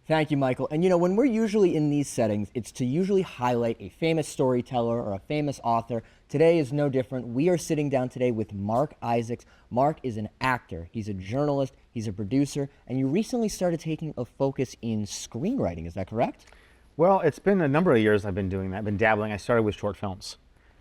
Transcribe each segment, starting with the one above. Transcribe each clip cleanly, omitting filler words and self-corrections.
Thank you, Michael. And when we're usually in these settings, it's to usually highlight a famous storyteller or a famous author. Today is no different. We are sitting down today with Marc Isaacs. Marc is an actor, he's a journalist, he's a producer, and you recently started taking a focus in screenwriting, is that correct? Well, it's been a number of years I've been doing that. I've been dabbling. I started with short films.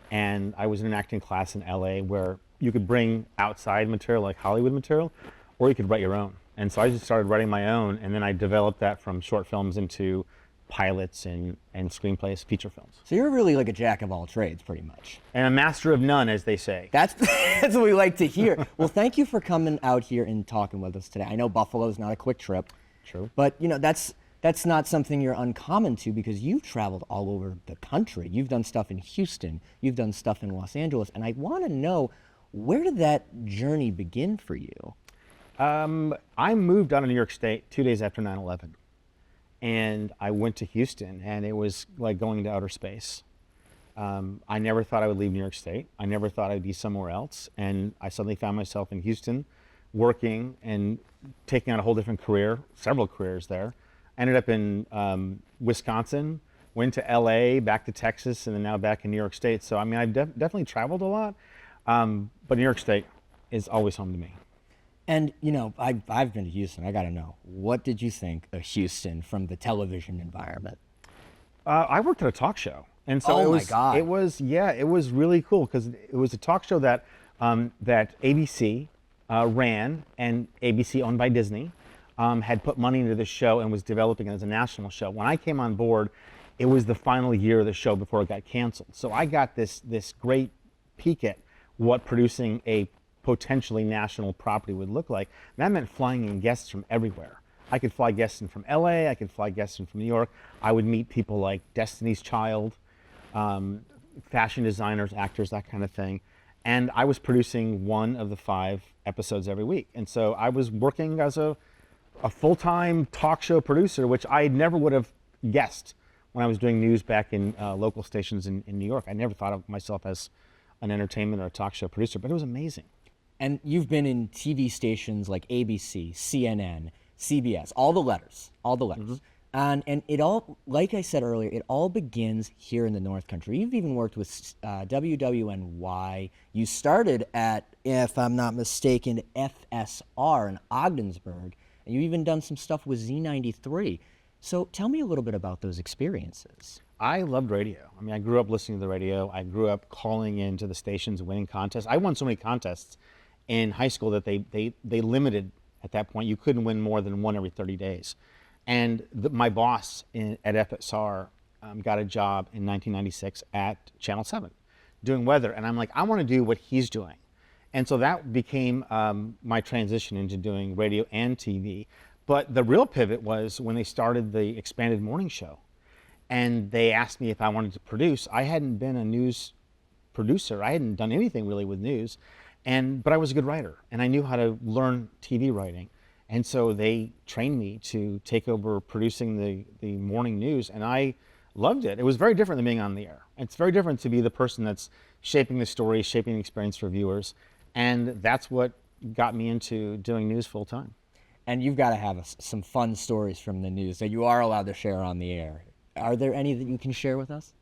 And I was in an acting class in LA where you could bring outside material like Hollywood material, or you could write your own. And so I just started writing my own, and then I developed that from short films into pilots and screenplays, feature films. So you're really like a jack of all trades, pretty much. And a master of none, as they say. That's what we like to hear. Well, thank you for coming out here and talking with us today. I know Buffalo's not a quick trip. True. But that's not something you're uncommon to, because you've traveled all over the country. You've done stuff in Houston, you've done stuff in Los Angeles, and I want to know, where did that journey begin for you? I moved out of New York State 2 days after 9/11, and I went to Houston, and it was like going to outer space. I never thought I would leave New York State. I never thought I'd be somewhere else, and I suddenly found myself in Houston, working and taking on a whole different career, several careers there. Ended up in Wisconsin, went to LA, back to Texas, and then now back in New York State. So I mean, I've definitely traveled a lot, but New York State is always home to me. And I've been to Houston. I got to know, what did you think of Houston from the television environment? I worked at a talk show, and so Oh my God. it was really cool because it was a talk show that that ABC ran, and ABC, owned by Disney, had put money into the show and was developing it as a national show. When I came on board, it was the final year of the show before it got canceled. So I got this great peek at what producing a potentially national property would look like. And that meant flying in guests from everywhere. I could fly guests in from LA, I could fly guests in from New York. I would meet people like Destiny's Child, fashion designers, actors, that kind of thing. And I was producing one of the 5 episodes every week. And so I was working as a full-time talk show producer, which I never would have guessed when I was doing news back in local stations in New York. I never thought of myself as an entertainment or a talk show producer, but it was amazing. And you've been in TV stations like ABC, CNN, CBS, all the letters. Mm-hmm. And it all, like I said earlier, it all begins here in the North Country. You've even worked with WWNY. You started at, if I'm not mistaken, FSR in Ogdensburg, and you've even done some stuff with Z93. So tell me a little bit about those experiences. I loved radio. I mean, I grew up listening to the radio. I grew up calling into the stations and winning contests. I won so many contests in high school that they limited at that point. You couldn't win more than one every 30 days. And my boss at FSR got a job in 1996 at Channel 7 doing weather. And I'm like, I want to do what he's doing. And so that became my transition into doing radio and TV. But the real pivot was when they started the expanded morning show. And they asked me if I wanted to produce. I hadn't been a news producer. I hadn't done anything really with news. But I was a good writer, and I knew how to learn TV writing. And so they trained me to take over producing the morning news, and I loved it. It was very different than being on the air. It's very different to be the person that's shaping the story, shaping the experience for viewers, and that's what got me into doing news full time. And you've got to have some fun stories from the news that you are allowed to share on the air. Are there any that you can share with us?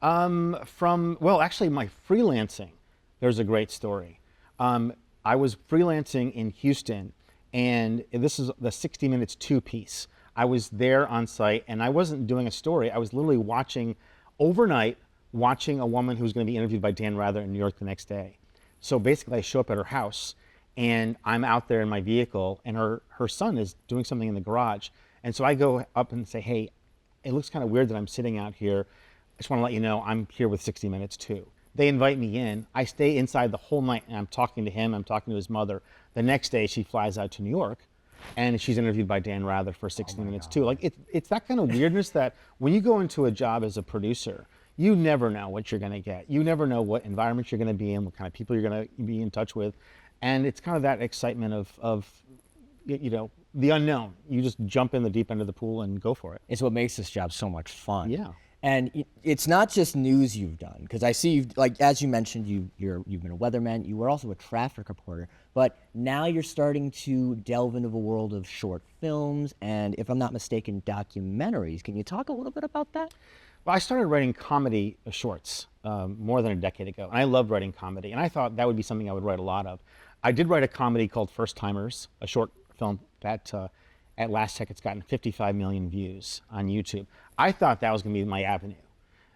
Well, actually, my freelancing, there's a great story. I was freelancing in Houston, and this is the 60 Minutes 2 piece. I was there on site, and I wasn't doing a story. I was literally watching a woman who was going to be interviewed by Dan Rather in New York the next day. So basically, I show up at her house, and I'm out there in my vehicle, and her son is doing something in the garage. And so I go up and say, hey, it looks kind of weird that I'm sitting out here. I just want to let you know I'm here with 60 Minutes 2. They invite me in. I stay inside the whole night, and I'm talking to him. I'm talking to his mother. The next day, she flies out to New York, and she's interviewed by Dan Rather for 60 Minutes too. Like it's that kind of weirdness that when you go into a job as a producer, you never know what you're going to get. You never know what environment you're going to be in, what kind of people you're going to be in touch with, and it's kind of that excitement of the unknown. You just jump in the deep end of the pool and go for it. It's what makes this job so much fun. Yeah. And it's not just news you've done, because I see you've, like as you mentioned, you've been a weatherman. You were also a traffic reporter. But now you're starting to delve into the world of short films and, if I'm not mistaken, documentaries. Can you talk a little bit about that? Well, I started writing comedy shorts more than a decade ago, and I loved writing comedy, and I thought that would be something I would write a lot of. I did write a comedy called First Timers, a short film that at last check it's gotten 55 million views on YouTube. I thought that was going to be my avenue.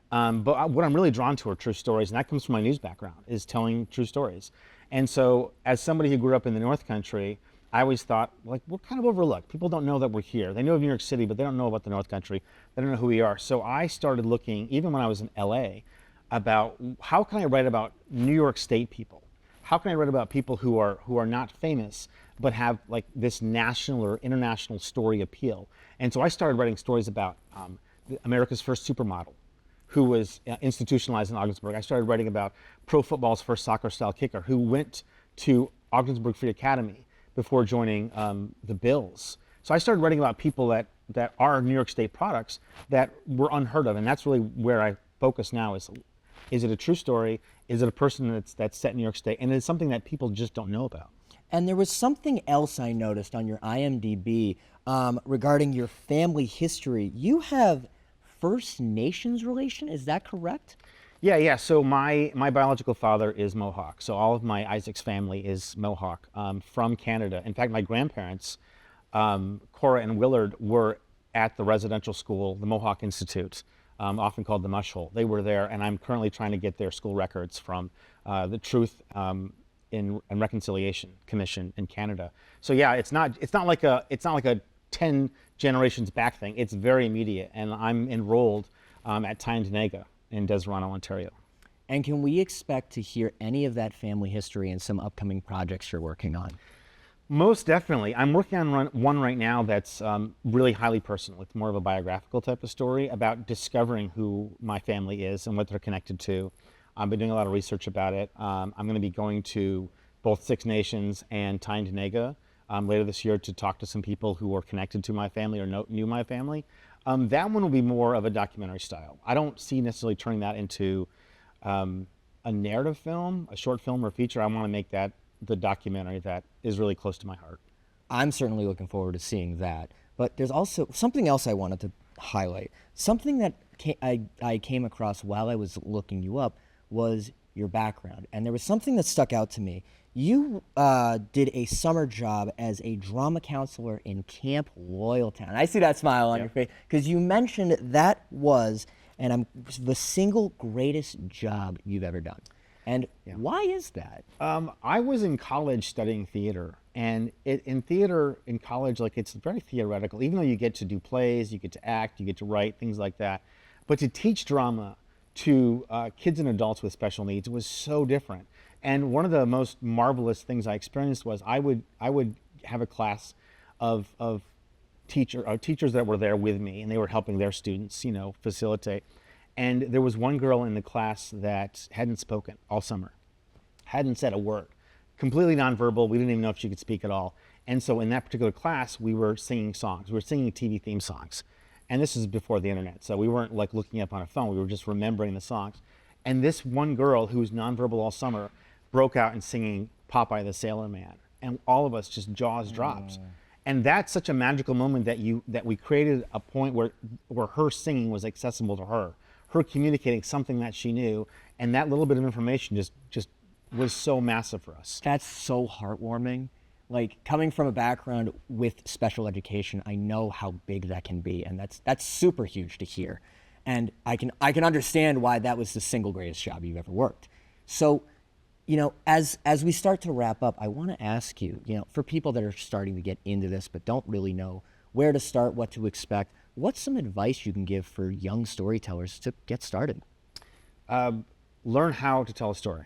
But what I'm really drawn to are true stories, and that comes from my news background, is telling true stories. And so as somebody who grew up in the North Country, I always thought, like, we're kind of overlooked. People don't know that we're here. They know of New York City, but they don't know about the North Country. They don't know who we are. So I started looking, even when I was in LA, about how can I write about New York State people? How can I write about people who are not famous, but have like this national or international story appeal? And so I started writing stories about America's first supermodel, who was institutionalized in Ogdensburg. I started writing about pro football's first soccer-style kicker, who went to Ogdensburg Free Academy before joining the Bills. So I started writing about people that are New York State products that were unheard of, and that's really where I focus now. Is it a true story? Is it a person that's set in New York State? And it's something that people just don't know about. And there was something else I noticed on your IMDb regarding your family history. You have First Nations relation, is that correct? Yeah. So my biological father is Mohawk. So all of my Isaacs family is Mohawk from Canada. In fact, my grandparents, Cora and Willard, were at the residential school, the Mohawk Institute, often called the Mush Hole. They were there, and I'm currently trying to get their school records from the Truth and Reconciliation Commission in Canada. So yeah, it's not like a 10 generations back thing. It's very immediate, and I'm enrolled at Tyendinaga in Desverano, Ontario. And can we expect to hear any of that family history in some upcoming projects you're working on? Most definitely. I'm working on one right now that's really highly personal. It's more of a biographical type of story about discovering who my family is and what they're connected to. I've been doing a lot of research about it. I'm going to be going to both Six Nations and Tyendinaga later this year to talk to some people who are connected to my family or knew my family. That one will be more of a documentary style. I don't see necessarily turning that into a narrative film, a short film or feature. I want to make that the documentary that is really close to my heart. I'm certainly looking forward to seeing that. But there's also something else I wanted to highlight. Something that I came across while I was looking you up was your background. And there was something that stuck out to me. You did a summer job as a drama counselor in Camp Loyaltown. I see that smile on your face because you mentioned that was the single greatest job you've ever done. And why is that? I was in college studying theater, and in theater in college, like, it's very theoretical. Even though you get to do plays, you get to act, you get to write, things like that, but to teach drama to kids and adults with special needs was so different. And one of the most marvelous things I experienced was I would have a class of teachers that were there with me, and they were helping their students, facilitate. And there was one girl in the class that hadn't spoken all summer, hadn't said a word, completely nonverbal. We didn't even know if she could speak at all. And so in that particular class, we were singing songs. We were singing TV theme songs. And this is before the internet, so we weren't like looking up on a phone. We were just remembering the songs. And this one girl who was nonverbal all summer broke out and singing Popeye the Sailor Man. And all of us just jaws dropped. And that's such a magical moment that we created a point where her singing was accessible to her communicating something that she knew, and that little bit of information just was so massive for us. That's so heartwarming. Like, coming from a background with special education, I know how big that can be, and that's super huge to hear. And I can understand why that was the single greatest job you've ever worked. So, as we start to wrap up, I want to ask you, for people that are starting to get into this but don't really know where to start, what to expect, what's some advice you can give for young storytellers to get started? Learn how to tell a story.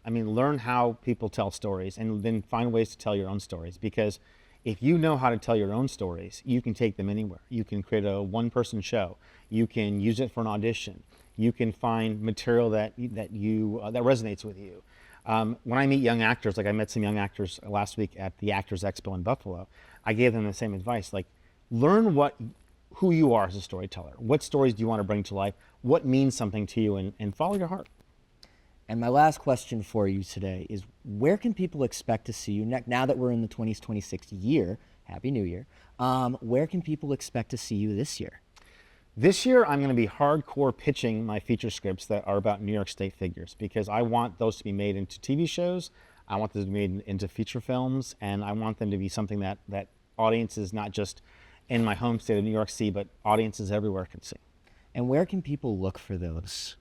Learn how people tell stories, and then find ways to tell your own stories. Because if you know how to tell your own stories, you can take them anywhere. You can create a one-person show. You can use it for an audition. You can find material that resonates with you. When I meet young actors, like I met some young actors last week at the Actors Expo in Buffalo, I gave them the same advice. Like, learn who you are as a storyteller. What stories do you want to bring to life? What means something to you, and follow your heart. And my last question for you today is, where can people expect to see you now that we're in the 2026 year? Happy New Year. Where can people expect to see you this year? This year, I'm going to be hardcore pitching my feature scripts that are about New York State figures, because I want those to be made into TV shows, I want them to be made into feature films, and I want them to be something that audiences, not just in my home state of New York City, but audiences everywhere can see. And where can people look for those?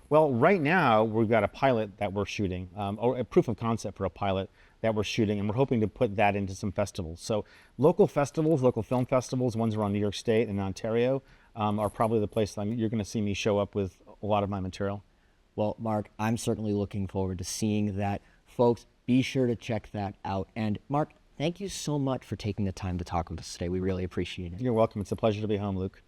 Well, right now, we've got a pilot that we're shooting, or a proof of concept for a pilot that we're shooting, and we're hoping to put that into some festivals. So local festivals, local film festivals, ones around New York State and Ontario, are probably the place that you're going to see me show up with a lot of my material. Well, Marc, I'm certainly looking forward to seeing that. Folks, be sure to check that out. And Marc, thank you so much for taking the time to talk with us today. We really appreciate it. You're welcome. It's a pleasure to be home, Luke.